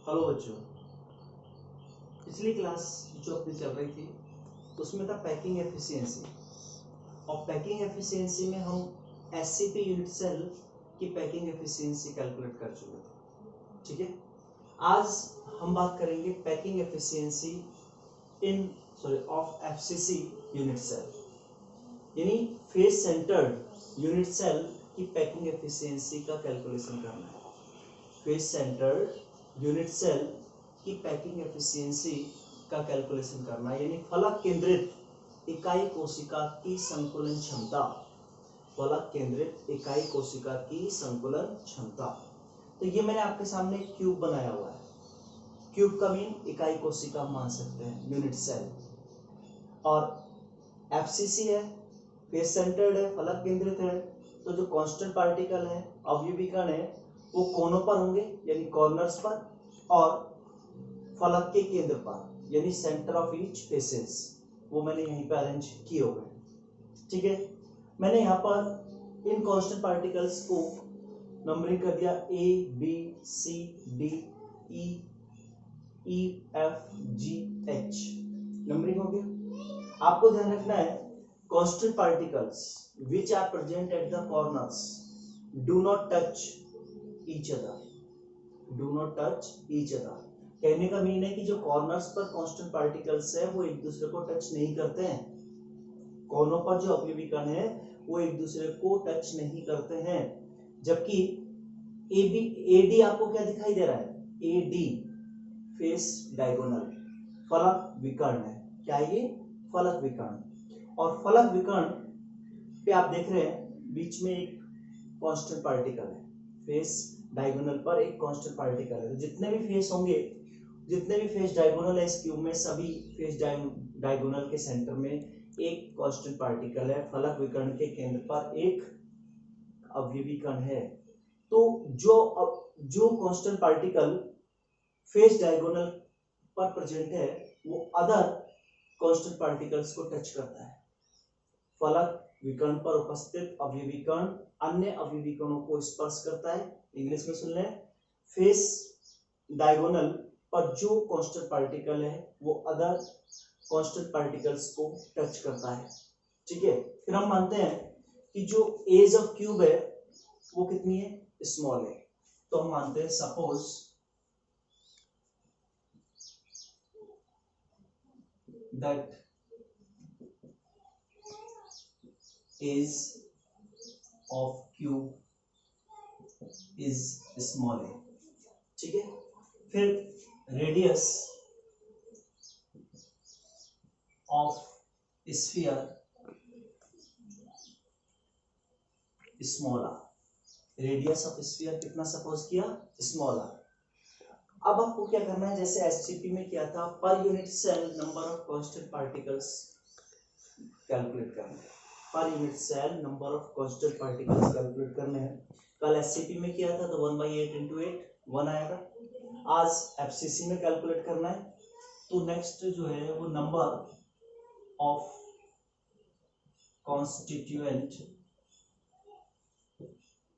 Hello बच्चों, पिछली class जो अपनी चल रही थी उसमें था पैकिंग एफिशिएंसी। और पैकिंग एफिशिएंसी में हम एससीपी यूनिट सेल की पैकिंग एफिशिएंसी कैलकुलेट कर चुके थे। ठीक है, आज हम बात करेंगे packing efficiency of FCC unit cell, यानी फेस सेंटर्ड यूनिट सेल की पैकिंग एफिशिएंसी का कैलकुलेशन करना है। फेस सेंटर्ड यूनिट सेल की पैकिंग एफिशिएंसी का कैलकुलेशन करना है, यानी फलक केंद्रित इकाई कोशिका की संकुलन क्षमता। फलक केंद्रित इकाई कोशिका की संकुलन क्षमता। तो ये मैंने आपके सामने क्यूब बनाया हुआ है। क्यूब का मीन इकाई कोशिका मान सकते हैं, यूनिट सेल। और एफसीसी है, फेस सेंटर्ड है, फलक केंद्रित है। तो जो कांस्टेंट पार्टिकल है, अवयवी कण है, वो कोनों पर होंगे यानी कॉर्नर्स पर, और फलक के केंद्र पर यानी सेंटर ऑफ ईच फेसेस, वो मैंने यहीं पे अरेंज किए हुए हैं। ठीक है, मैंने यहाँ पर इन कांस्टेंट पार्टिकल्स को नंबरिंग कर दिया A B C D E F G H, numbering हो गया। आपको ध्यान रखना है, constant particles which are present at the corners do not touch each other, do not touch each other। कहने का मीन है कि जो कॉर्नर्स पर कांस्टेंट पार्टिकल्स है वो एक दूसरे को टच नहीं करते हैं। कोनों पर जो अवयवी कण है वो एक दूसरे को टच नहीं करते हैं। जबकि AD आपको क्या दिखाई दे रहा है? AD फेस डायगोनल, फलक विकर्ण है। क्या ये? फलक विकर्ण। और फलक विकर्ण पे आप देख रहे हैं बीच में एक कांस्टेंट पार्टिकल है, फेस डायगोनल पर एक कांस्टेंट पार्टिकल है। तो जितने भी फेस होंगे, जितने भी फेस डायगोनल है इस क्यूब में, सभी फेस डायगोनल के सेंटर में एक कांस्टेंट पार्टिकल है। फलक विकर्ण के केंद्र पर एक अवयवी कण है। तो जो कांस्टेंट पार्टिकल फेस डायगोनल पर प्रेजेंट है वो अदर कांस्टेंट पार्टिकल्स को टच करता है। फलक विकर्ण पर उपस्थित अवयवी कण अन्य अवयवी कणों को स्पर्श करता है। इंग्लिश में सुन लें, फेस डायगोनल पर जो कांस्टेंट पार्टिकल है वो अदर कांस्टेंट पार्टिकल्स को टच करता है। ठीक है, फिर हम मानते हैं कि जो एज ऑफ क्यूब है वो कितनी है? स्मॉल है। तो हम मानते हैं suppose that edge of cube is small है। ठीक है, फिर radius of sphere small r. Radius of sphere कितना सपोज किया? Small r. अब आपको क्या करना है, जैसे एससीपी में किया था, per unit cell number of constant particles calculate करना है। Per unit cell number of constant particles calculate करने हैं। कल एससीपी में किया था तो 1/8 × 8 1 आएगा। आज एफसीसी में कैलकुलेट करना है, तो नेक्स्ट जो है वो number of constituent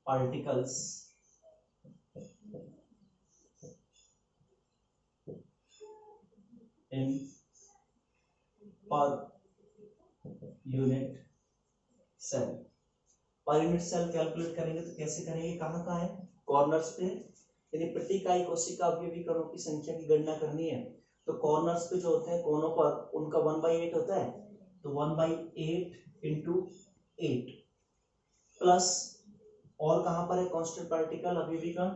particles in per unit cell. Per unit cell calculate करेंगे तो कैसे करेंगे? कहाँ कहाँ है? कॉर्नर्स पे, यानी प्रति इकाई कोशिका अवयवी कणों की संख्या की गणना करनी है। तो कॉर्नर्स पे जो होते हैं कोनों पर, उनका 1/8 होता है। तो 1/8 × 8 प्लस, और कहां पर है कांस्टेंट पार्टिकल अवयवी कण?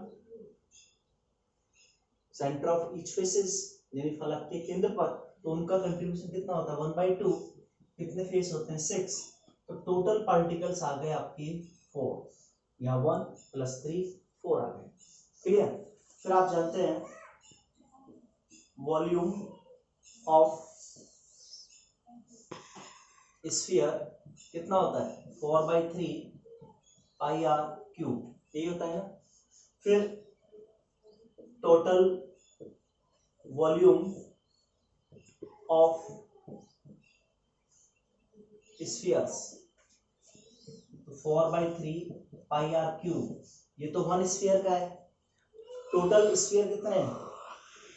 सेंटर ऑफ ईच फेसेस यानी फलक के केंद्र पर। तो उनका कंट्रीब्यूशन कितना होता है? 1/2। कितने फेस होते हैं? 6। तो टोटल पार्टिकल्स आ गए आपकी 4। यहाँ 1 + 3 4 आ गए। क्लियर? फिर आप जानते हैं वॉल्यूम ऑफ स्फीयर कितना होता है? 4/3 πr³। यही होता है ना। फिर total volume of spheres 4/3 πr³। ये तो 1 स्फीयर का है। टोटल स्फीयर कितने हैं?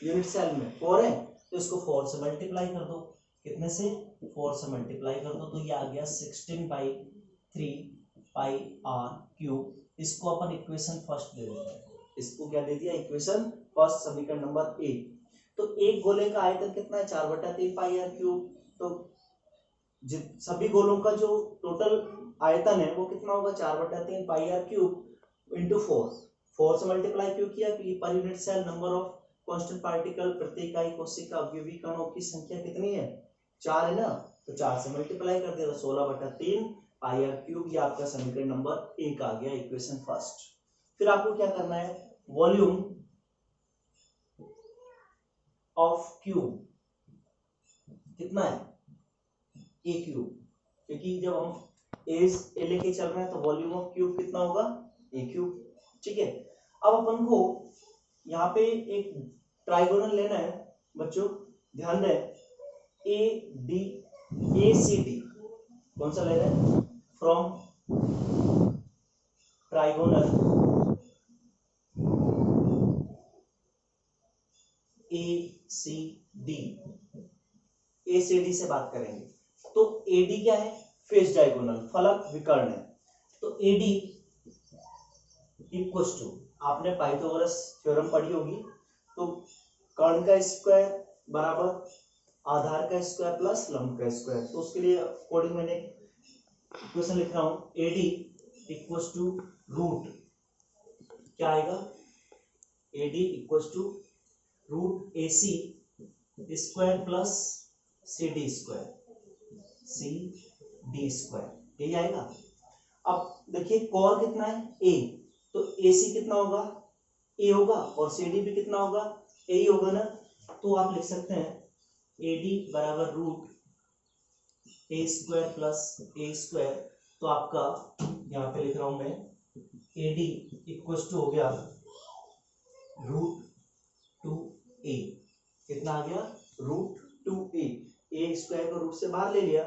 यूनिट सेल में 4 है तो इसको 4 से मल्टीप्लाई कर दो, कितने से 4 से मल्टीप्लाई कर दो तो ये आ गया 16/3 पाई आर क्यूब। इसको अपन इक्वेशन फर्स्ट दे देते हैं, इसको क्या दे दिया इक्वेशन फर्स्ट, समीकरण नंबर 1। तो एक गोले का आयतन कितना है 4/3 पाई आर क्यूब, तो सभी गोलों का जो टोटल आयतन है वो कितना होगा 4/3 पाई आर क्यूब इंटू 4 से मल्टीप्लाई क्यों किया कि per unit cell number of constant particle प्रति इकाई कोशिका अवयवी कणों की संख्या कितनी है 4 है ना, तो 4 से मल्टीप्लाई कर दिया तो 16/3 पाई आर क्यूब, ये आपका समीकरण नंबर 1 आ गया इक्वेशन फर्स्ट। फिर आपको क्या करना है वॉल्यूम ऑफ क्यूब कितना है ए क्यूब, क्योंकि जब हम ए लेके चल रहे हैं तो वॉल्यूम ऑफ क्यूब कितना होगा ए क्यूब, ठीक है। अब अपन को यहाँ पे एक ट्राइगोनल लेना है बच्चों, ध्यान दें ए सी डी कौन सा ले रहे हैं from trigonal A C D से बात करेंगे। तो एडी क्या है फेस डायगोनल फलक विकर्ण है, तो एडी इक्वल टू आपने पाइथागोरस थ्योरम पढ़ी होगी, तो कर्ण का स्क्वायर बराबर आधार का स्क्वायर प्लस लंब का स्क्वायर, तो उसके लिए अकॉर्डिंग मैंने इक्वेशन लिख रहा हूं एडी इक्वल टू रूट क्या आएगा AD equal to root A C square plus C D square यही आएगा। अब देखिए कॉर कितना है ए, तो ए सी कितना होगा ए होगा और सी डी भी कितना होगा ए ही होगा ना, तो आप लिख सकते हैं ए डी बराबर root a square plus a square, तो आपका यहाँ पे लिख रहा हूं मैं ए डी इक्वल टू हो गया रूट 2a, कितना आ गया रूट 2a, ए स्क्वायर को रूट से बाहर ले लिया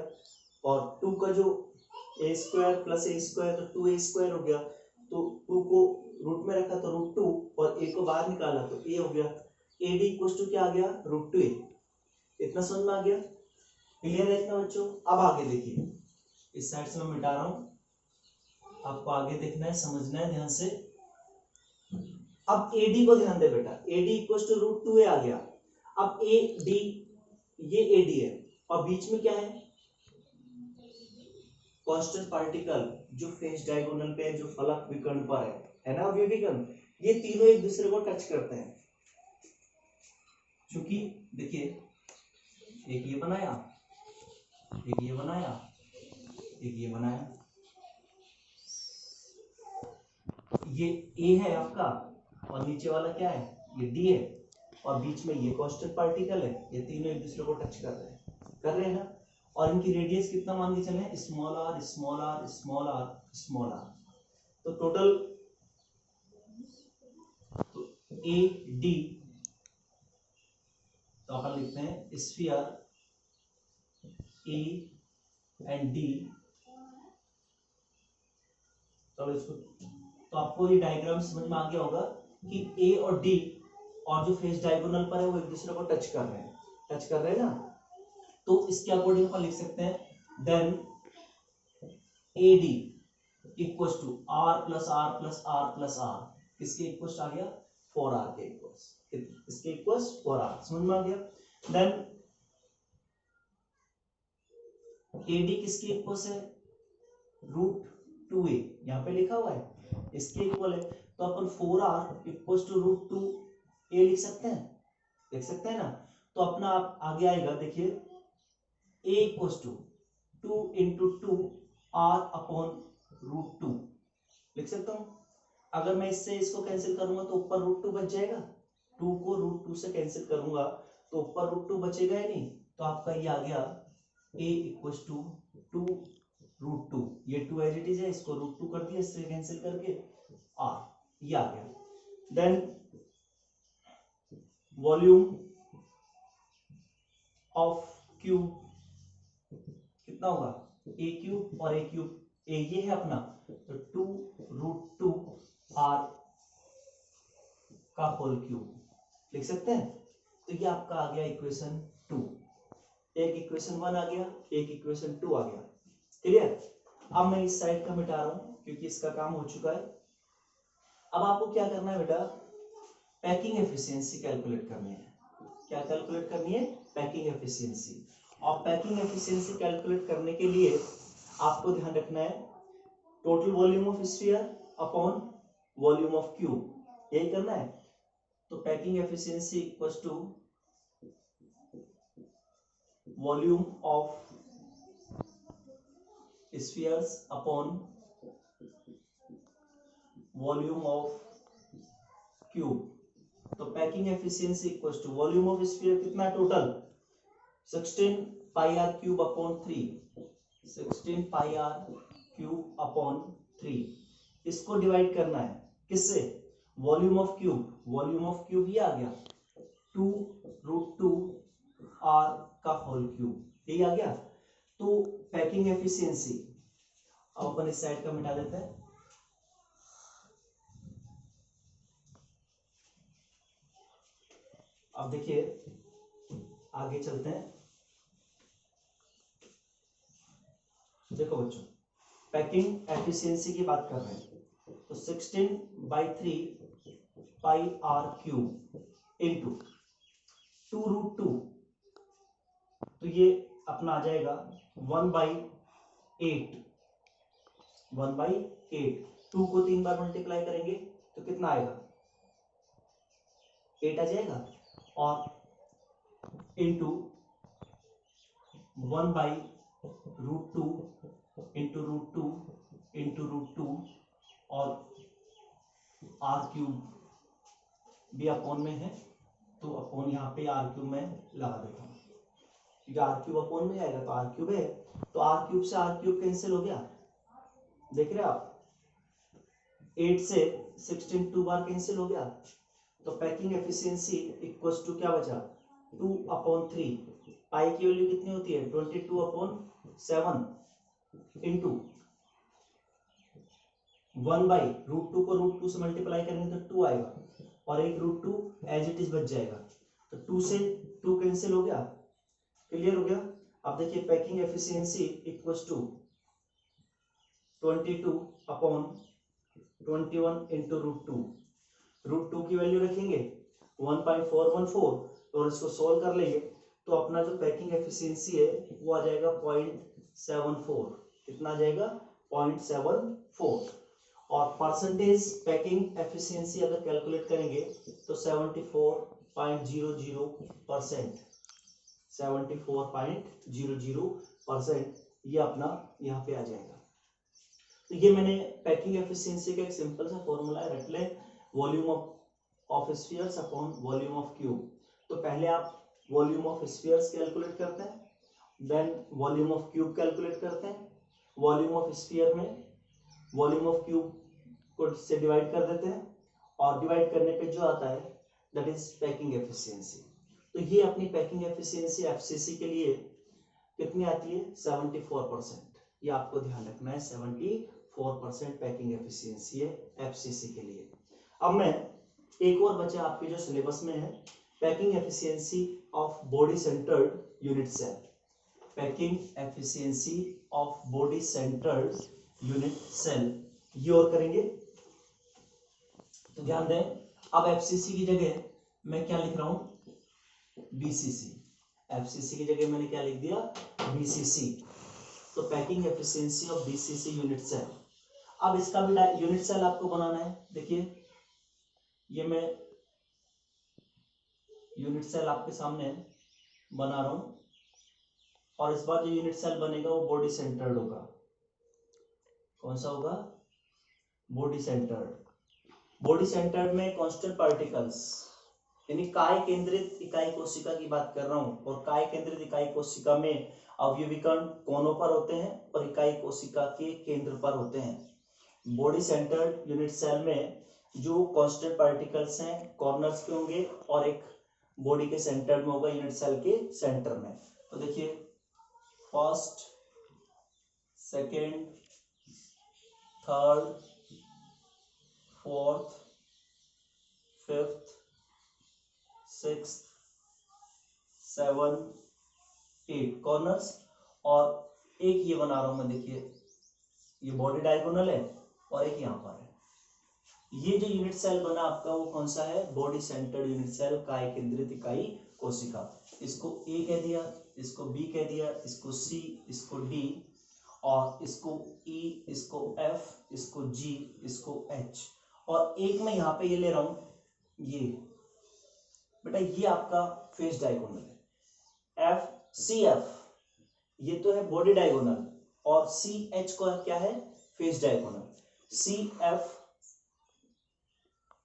और 2 का जो ए स्क्वायर प्लस ए स्क्वायर तो 2a स्क्वायर हो गया, तो 2 को रूट में रखा तो रूट 2 और a को बाहर निकाला तो a हो गया, ए डी इक्वल टू क्या आ गया रूट 2a। इतना समझ में आ गया, क्लियर है इतना बच्चों। अब आगे देखिए इस साइड से मैं मिटा रहा हूं, आपको आगे देखना है समझना है ध्यान से। अब AD को ध्यान दे बेटा, AD equal to root 2a आ गया। अब AD ये AD है और बीच में क्या है कांस्टेंट पार्टिकल जो फेस डायगोनल पे है, जो फलक विकर्ण पर है ना अवयवी कण, ये तीनों एक दूसरे को टच करते हैं। क्योंकि देखिए एक ये बनाया, एक ये बनाया, एक ये बनाया, ये A है आपका और नीचे वाला क्या है ये D है और बीच में ये कांस्टेंट पार्टिकल है, ये तीनों एक दूसरे को टच कर रहे हैं ना, और इनकी रेडियस कितना मान के चले small r small r small r small r, तो टोटल तो ए डी तो अपन लिखते हैं स्फीयर ए एंड डी, चलो इसको, तो आपको ये डायग्राम समझ में आ गया होगा कि ए और डी और जो फेस डायगोनल पर है वो एक दूसरे को टच कर रहे हैं ना, तो इसके अकॉर्डिंग अपन लिख सकते हैं then a d equal to r plus r plus r plus r, किसके इक्वल आ गया 4r के इक्वल, इसके इक्वल 4r, समझ में आ गया। देन ए डी किसके इक्वल है रूट 2a, यहाँ पे लिखा हुआ है इसके इक्वल है, तो अपन 4r equal to root 2a लिख सकते हैं ना, तो अपना आप आगे आएगा देखिए a equal to 2 into 2 r upon root 2 लिख सकता हूं। अगर मैं इससे इसको कैंसिल करूंगा तो ऊपर रूट 2 बच जाएगा, 2 को रूट 2 से कैंसिल करूंगा तो ऊपर रूट 2 बचेगा ही नहीं, तो आपका ये आ गया a इक्वल टू 2 रूट 2, ये 2 एज इट इज है, इसको रूट 2 कर दिया इससे कैंसिल करके r, ये आ गया। देन वॉल्यूम ऑफ क्यूब कितना होगा a क्यूब और a क्यूब, a ये है अपना तो 2 रूट 2 r का होल क्यूब लिख सकते हैं। तो ये आपका आ गया इक्वेशन 2। एक इक्वेशन 1 आ गया, एक इक्वेशन 2 आ गया। क्लियर? अब मैं इस साइड का मिटा रहा हूं क्योंकि इसका काम हो चुका है। अब आपको क्या करना है बेटा, पैकिंग एफिशिएंसी कैलकुलेट करनी है। क्या कैलकुलेट करनी है? Packing efficiency. और पैकिंग एफिशिएंसी कैलकुलेट करने के लिए आपको ध्यान रखना है total volume of sphere upon volume of cube, यही करना है। तो packing efficiency equals to volume of spheres upon volume of cube. तो packing efficiency equals to volume of sphere कितना total 16 pi r cube upon 3, 16 pi r cube upon 3। इसको divide करना है किससे? Volume of cube. Volume of cube ये आ गया 2√2 are का होल क्यूब, यही आ गया। तो पैकिंग एफिशिएंसी अब अपन इस साइड का मिटा देते हैं। अब देखिए आगे चलते हैं। देखो बच्चों, पैकिंग एफिशिएंसी की बात कर रहे हैं तो 16/3 पाई आर क्यूब इंटू 2√2, तो ये अपना आ जाएगा 1/8। 1/8 2 को 3 बार मल्टीप्लाई करेंगे तो कितना आएगा 8 आ जाएगा, और इंटू 1/√2 इंटू √2 इंटू √2 और आर क्यूब भी अपॉन में है, तो अपॉन यहाँ पे आर क्यूब में लगा देता हूँ क्योंकि आर क्यूब अपॉन में आएगा तो आर क्यूब है, तो आर क्यूब से आर क्यूब कैंसिल हो गया, देख रहे आप 8 से 16 2 बार कैंसिल हो गया। तो पैकिंग एफिशिएंसी इक्वल्स टू क्या बचा 2/3। पाई की वैल्यू कितनी होती है 22/7 इंटू 1/√2 को √2 से मल्टीप्लाई करेंगे तो 2 आएगा, और एक √2 एज इट इज बच जाएगा, तो 2 से 2 कैंसिल हो गया। क्लियर हो गया? अब देखिए packing efficiency equals to 22/21 into √2। √2 की वैल्यू रखेंगे 1.414 और इसको सोल्व कर लेंगे तो अपना जो पैकिंग एफिशिएंसी है वो आ जाएगा 0.74। कितना आ जाएगा 0.74। और परसेंटेज पैकिंग एफिशिएंसी अगर कैलकुलेट करेंगे तो 74.00%। 74.00% ये अपना यहाँ पे आ जाएगा। तो ये मैंने पैकिंग एफिशिएंसी का एक सिंपल सा फॉर्मूला है, रट ले volume of spheres upon volume of cube. तो पहले आप वॉल्यूम ऑफ स्फीयर्स कैलकुलेट करते हैं, then volume of cube calculate करते हैं। वॉल्यूम ऑफ स्फीयर में वॉल्यूम ऑफ क्यूब को से डिवाइड कर देते हैं, और डिवाइड करने पे जो आता है दैट इज पैकिंग एफिशिएंसी। तो ये अपनी पैकिंग एफिशिएंसी एफसीसी के लिए कितनी आती है 74%। ये आपको ध्यान रखना है 74% पैकिंग एफिशिएंसी है एफसीसी के लिए। अब मैं एक और बचा आपके जो सिलेबस में है packing efficiency of body centred unit cell. Packing efficiency of body centred unit cell ये और करेंगे। तो ध्यान दें, अब एफसीसी की जगह मैं क्या लिख रहा हूं बीसीसी। एफसीसी की जगह मैंने क्या लिख दिया बीसीसी। तो packing efficiency of BCC unit cell. अब इसका भी यूनिट सेल आपको बनाना है। देखिए ये मैं यूनिट सेल आपके सामने बना रहा हूं, और इस बार जो यूनिट सेल बनेगा वो बॉडी सेंटर्ड होगा। कौन सा होगा बॉडी सेंटर्ड। बॉडी सेंटर्ड में कांस्टेंट पार्टिकल्स यानी काय केंद्रित इकाई कोशिका की बात कर रहा हूं, और काय केंद्रित इकाई कोशिका में अवयवीकरण कोनों पर होते हैं और इकाई कोशिका के केंद्र पर होते हैं। बॉडी सेंटर्ड यूनिट सेल में जो कांस्टेंट पार्टिकल्स हैं कॉर्नर्स पे होंगे, और एक बॉडी के सेंटर में होगा यूनिट सेल के सेंटर में। तो देखिए first second third fourth fifth sixth 7 8 corners, और एक ये बना रहा हूं मैं, देखिए ये बॉडी डायगोनल है और एक यहाँ पर है। ये जो यूनिट सेल बना आपका वो कौन सा है? बॉडी सेंटर्ड यूनिट सेल, काय केंद्रित इकाई कोशिका। इसको ए कह दिया, इसको बी कह दिया, इसको सी, इसको डी, और इसको ई, इसको एफ, इसको जी, इसको एच, और एक मैं यहाँ पे ये ले रहा हूं, ये बेटा ये आपका फेस डायगोनल है। एफ सी एफ ये तो है बॉडी डायगोनल, और सी एच को क्या है? Face diagonal. सी एफ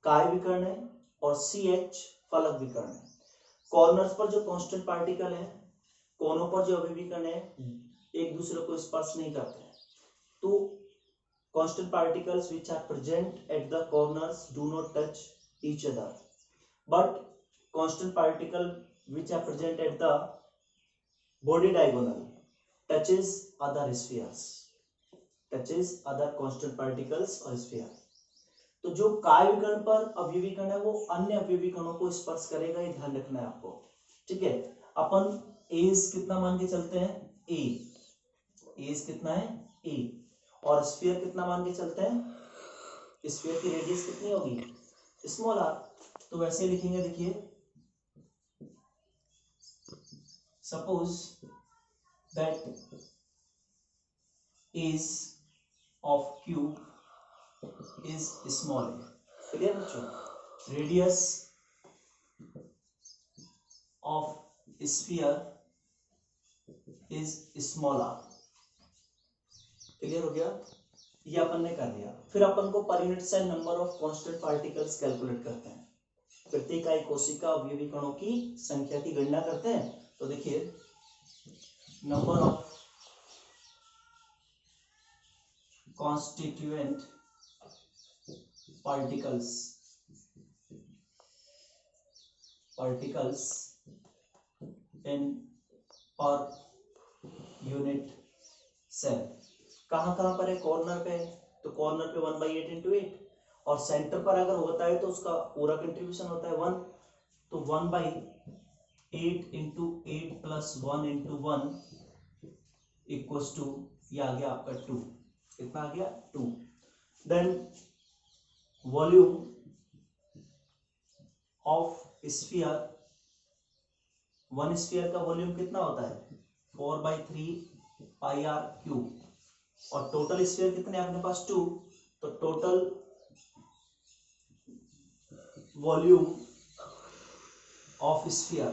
काय विकर्ण है और सी एच फलक विकर्ण है। कॉर्नर्स पर जो कांस्टेंट पार्टिकल है, कोनों पर जो अभिविकर्ण है, एक दूसरे को स्पर्श नहीं करते हैं। तो constant particles which are present at the corners do not touch each other, but constant particle which are present at the body diagonal touches other spheres, touches other constant particles or sphere। तो जो काय विकर्ण पर अवयवी कण है वो अन्य अवयवी कणों को स्पर्श करेगा, ये ध्यान रखना है आपको, ठीक है। अपन एज कितना मान के चलते हैं? ए, एज कितना है? ए, और स्फीयर कितना मान के चलते हैं? स्फीयर की रेडियस कितनी होगी? Small r. तो वैसे लिखेंगे, देखिए suppose that is of cube is small a, clear बच्चों? radius of sphere is small r, clear हो गया? ये अपन ने कर दिया। फिर अपन को per unit cell number of constant particles calculate करते हैं, प्रत्येक इकाई कोशिका अवयवी कणों की संख्या की गणना करते हैं। तो देखिए number of constituent particles in per unit cell, कहाँ पर है? कॉर्नर पे है, तो कॉर्नर पे 1/8 इंटू 8, और सेंटर पर अगर होता है तो उसका पूरा कंट्रीब्यूशन होता है 1, तो 1/8 into 8 plus 1 into 1 equals to, ये आ गया आपका 2। कितना आ गया? 2। Then volume of sphere, one sphere का वॉल्यूम कितना होता है? 4/3 पाई आर क्यूब, और टोटल स्फीयर कितने अपने पास? 2, तो टोटल वॉल्यूम ऑफ स्फीयर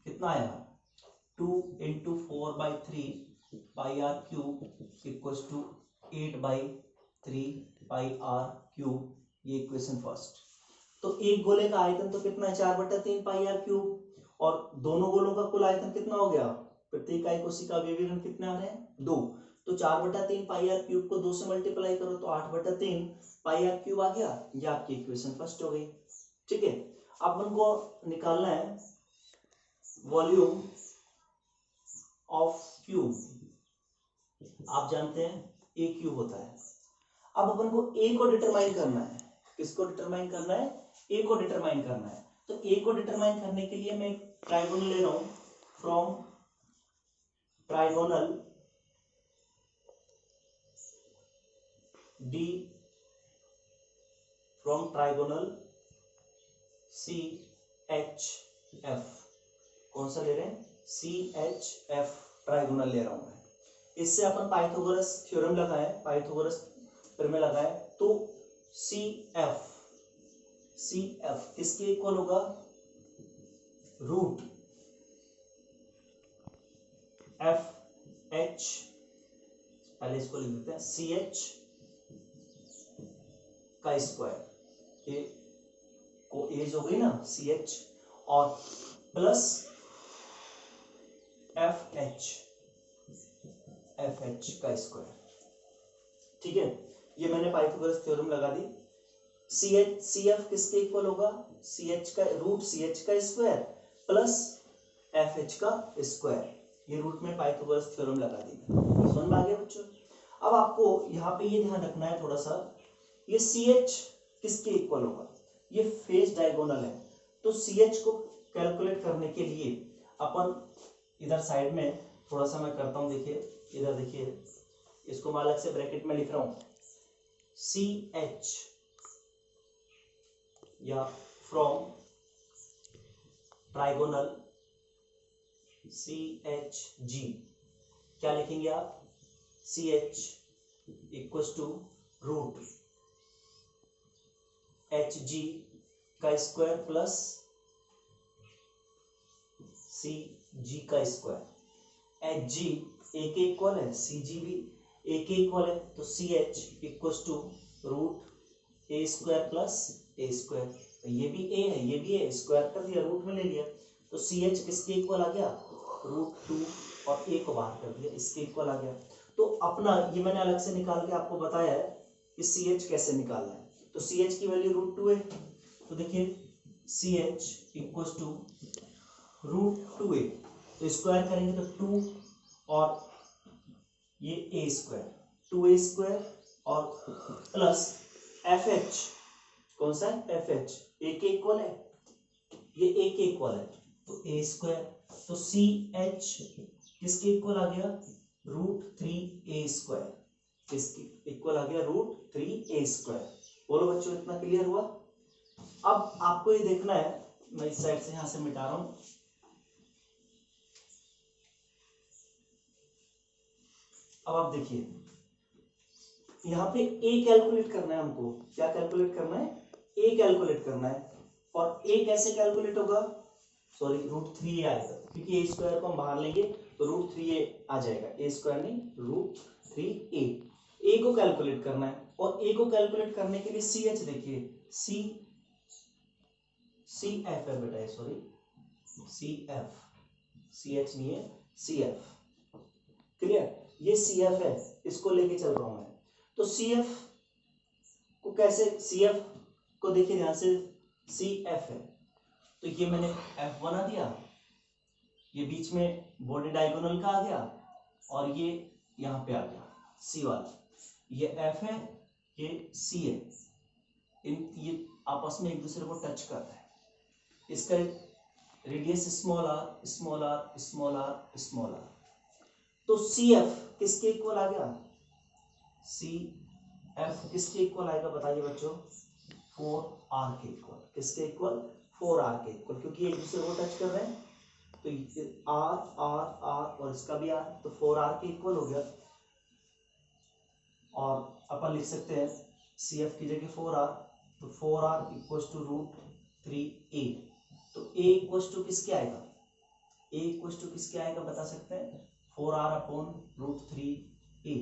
कितना आया? 2 into 4/3 pi r cube equals to 8/3 pi r cube, ये इक्वेशन फर्स्ट। तो एक गोले का आयतन तो कितना है? 4/3 पाई आर क्यूब, और दोनों गोलों का कुल आयतन कितना हो गया? प्रत्येक इकाई कोशिका अवयवी कण कितने आ रहे हैं? 2। तो 4/3 पाई आर क्यूब को 2 से मल्टीप्लाई करो तो 8/3 पाई आर क्यूब आ गया। ये आपकी इक्वेशन फर्स्ट हो गई, ठीक है। अब हमको निकालना है वॉल्यूम ऑफ क्यूब। आप जानते हैं ए क्यूब होता है। अब अपन को ए को डिटरमाइन करना है। किसको डिटरमाइन करना है? ए को डिटरमाइन करना है। तो ए को डिटरमाइन करने के लिए मैं एक ट्राइगोनल ले रहा हूं, from trigonal D, from trigonal C H F. कौन सा ले रहे हैं? सी एच एफ ट्राइगोनल ले रहा हूं मैं। इससे अपन पाइथागोरस थ्योरम लगाए, पाइथागोरस प्रमेय लगाए, तो सी एफ किसके इक्वल होगा? रूट एफ एच, पहले इसको लिख देते हैं, सी एच का स्क्वायर, ये को एज हो गई ना सी एच, और प्लस एफ एच का स्क्वायर, ठीक है। ये मैंने पाइथागोरस थ्योरम लगा दी। सी एफ किसके इक्वल होगा? सी एच का रूट सी एच का स्क्वायर प्लस एफ एच का स्क्वायर। ये रूट में पाइथागोरस थ्योरम लगा दी। समझ में आ गया बच्चों? अब आपको यहाँ पे ये ध्यान रखना है थोड़ा सा, ये सी एच किसके इक्वल होगा? ये फेस डायगोनल है, तो सी एच को कैलकुलेट करने के लिए अपन इधर साइड में थोड़ा सा मैं करता हूं, देखिए इधर देखिए, इसको मैं अलग से ब्रैकेट में लिख रहा हूं, सी एच या from trigonal C H G, क्या लिखेंगे आप, C H equal to root H G का स्क्वायर प्लस सी जी का स्क्वायर। एच जी ए के इक्वल है, सी जी भी ए के इक्वल है, तो C H equal to root a square plus a square. तो ये भी ए है, ये भी ए, स्क्वायर कर दिया, रूट में ले लिया, तो सी एच किसके इक्वल आ गया, रूट टू, और ए को बाहर कर दिया, इसके इक्वल आ गया। तो अपना ये मैंने अलग से निकाल के आपको बताया है कि सी एच कैसे निकालना है। तो सी एच की वैल्यू रूट टू है, तो देखिए C H equal to root two A, तो स्क्वायर करेंगे तो टू और ये A square, two A square और प्लस एफ एच, कौन सा है, एफ एच ए के इक्वल है, ये ए के इक्वल है, तो ए स्क्वायर, तो सी एच किसके इक्वल आ गया, रूट थ्री ए स्क्वायर, किसके इक्वल आ गया, रूट थ्री ए स्क्वायर। बोलो बच्चों, इतना क्लियर हुआ। अब आपको ये देखना है, मैं इस साइड से यहां से मिटा रहा हूं, अब आप देखिए यहाँ पे a कैलकुलेट करना है हमको, क्या कैलकुलेट करना है, a कैलकुलेट करना है, और a कैसे कैलकुलेट होगा, सॉरी रूट थ्री आएगा, क्योंकि ए स्क्वायर को हम बाहर लेंगे तो रूट थ्री ए आ जाएगा, ए स्क्वायर नहीं रूट थ्री ए को कैलकुलेट करना है, और ए को कैलकुलेट करने के लिए सी एच देखिए, सी सी एफ है बेटा, sorry C F, C H नहीं है, सी एफ, क्लियर, ये सी एफ है, इसको लेके चल रहा हूं मैं। तो सी एफ को कैसे, सी एफ को देखिए ध्यान से, सी एफ है, तो ये मैंने एफ बना दिया, ये बीच में बॉडी डायगोनल का आ गया, और ये यहाँ पे आ गया सी वाला, ये एफ है, ये सी है, ये आपस में एक दूसरे को टच करता है, इसका radius small r small r small r small r, तो सी एफ किसके इक्वल आ गया, सी एफ किसके इक्वल आएगा बताइए बच्चों, फोर आर के इक्वल, किसके इक्वल, फोर आर के इक्वल, क्योंकि एक दूसरे को टच कर रहे हैं, तो आर आर आर और इसका भी आर, तो फोर आर के इक्वल हो गया, और अपन लिख सकते हैं सी एफ की जगह फोर आर, तो four r equal to root three A, तो ए इक्वल टू किसके आएगा, ए इक्वल टू किसके आएगा बता सकते हैं, four r upon root three A,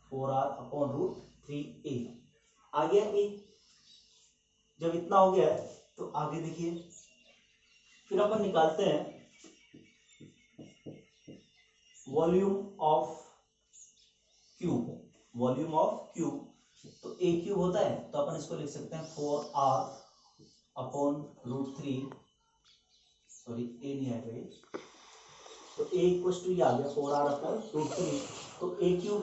four r upon root three A आ गया ए। जब इतना हो गया है तो आगे देखिए, फिर अपन निकालते हैं volume of cube, volume of cube, तो ए क्यूब होता है, तो अपन इसको लिख सकते हैं four r upon root three, sorry A नहीं आएगा ये, तो ए इक्वल टू ये आ गया four r upon root three, तो ए क्यूब,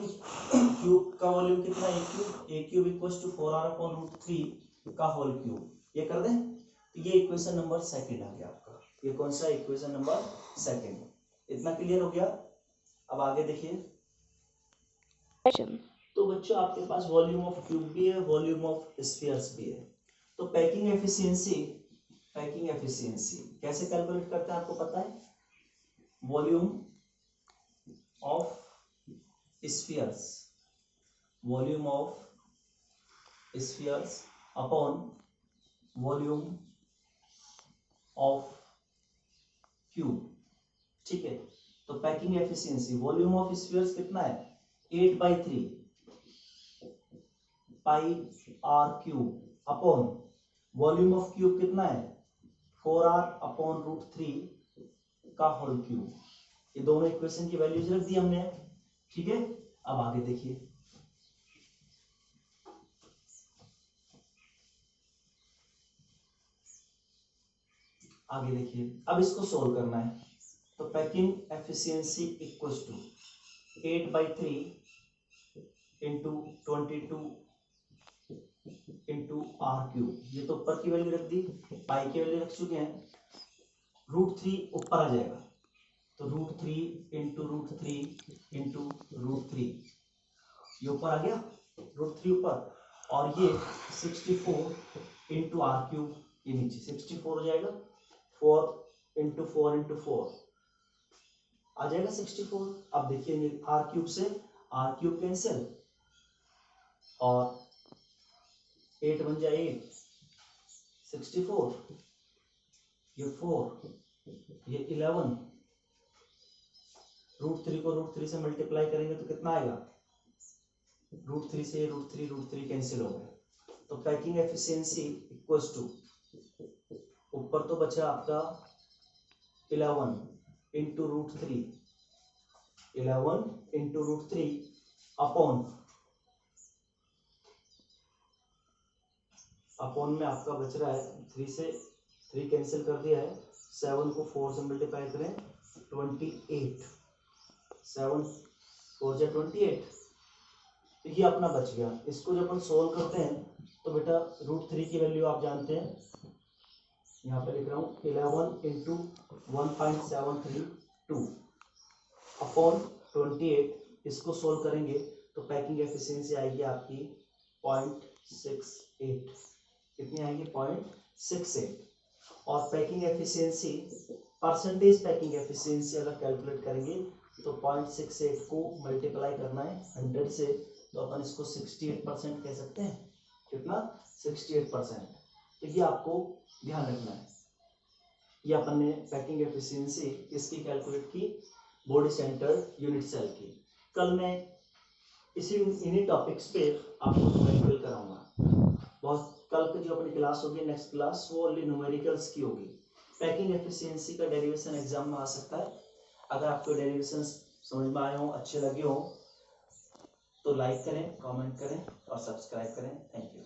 क्यूब का वॉल्यूम कितना है, A cube equal to four r upon root three का होल क्यूब, ये कर दें, तो ये इक्वेशन नंबर सेकंड आ गया आपका, ये कौन सा इक्वेशन नंबर सेकंड, इतना क्लियर हो गया। अब आगे देखिए, तो बच्चों आपके पास वॉल्यूम ऑफ क्यूब भी है, वॉल्यूम ऑफ स्फीयर्स भी है, तो पैकिंग एफिशिएंसी कैसे कैलकुलेट करते हैं आपको पता है, volume of spheres, volume of spheres upon volume of cube, ठीक है, तो packing efficiency, volume of spheres कितना है, 8/3 pi r cube upon volume of cube कितना है, 4r अपॉन रूट थ्री का होल क्यूब, ये दोनों इक्वेशन की वैल्यूज रख दी हमने, ठीक है। अब आगे देखिए, अब इसको सोल्व करना है, तो packing efficiency equal to 8/3 into 22 into r cube, ये तो ऊपर की वैल्यू रख दी, पाई की वैल्यू रख चुके हैं, √3 ऊपर आ जाएगा, तो √3 इंटू √3 इंटू √3, ये ऊपर आ गया, √3 ऊपर, और ये 64 इंटू r³ ये नीचे 64 हो जाएगा, 4 इंटू 4 इंटू 4 आ जाएगा 64। अब देखिए r³ से r³ कैंसिल, और 8 बन जाए 8, 64, ये 4, ये 11, √3 को √3 से मल्टीप्लाई करेंगे तो कितना आएगा, √3 से √3 कैंसिल हो गए, तो पैकिंग एफिशिएंसी इक्वल्स टू, ऊपर तो बचा आपका 11 इंटू √3, 11 इंटू √3 अपॉन में आपका बच रहा है 3 से 3 कैंसिल कर दिया है, 7 को 4 से मल्टीप्लाई करें 28, 7 4 जा 28, तो ये अपना बच गया। इसको जब अपन सोल्व करते हैं तो बेटा √3 की वैल्यू आप जानते हैं, यहाँ पे लिख रहा हूँ 11 इंटू 1.732 अपॉन 28, इसको सोल्व करेंगे तो पैकिंग एफिशिएंसी आएगी आपकी 0.68, कितनी आएगी 0.68, और packing efficiency percentage packing efficiency अगर कैलकुलेट करेंगे तो 0.68 को मल्टीप्लाई करना है 100 से, तो अपन इसको 68% कह सकते हैं, कितना 68%, तो ये आपको ध्यान रखना है। ये अपन ने पैकिंग एफिशिएंसी इसकी कैलकुलेट की, बॉडी सेंटर्ड यूनिट सेल की। कल मैं इन्हीं टॉपिक्स पे आपको न्यूमेरिकल कराऊंगा। बहुत कल की जो अपनी क्लास होगी नेक्स्ट क्लास, वो ओनली न्यूमेरिकल्स की होगी। पैकिंग एफिशिएंसी का डेरिवेशन एग्जाम में आ सकता है। अगर आपको डेरिवेशन समझ में आए हो, अच्छे लगे हो, तो लाइक करें, कमेंट करें और सब्सक्राइब करें। Thank you.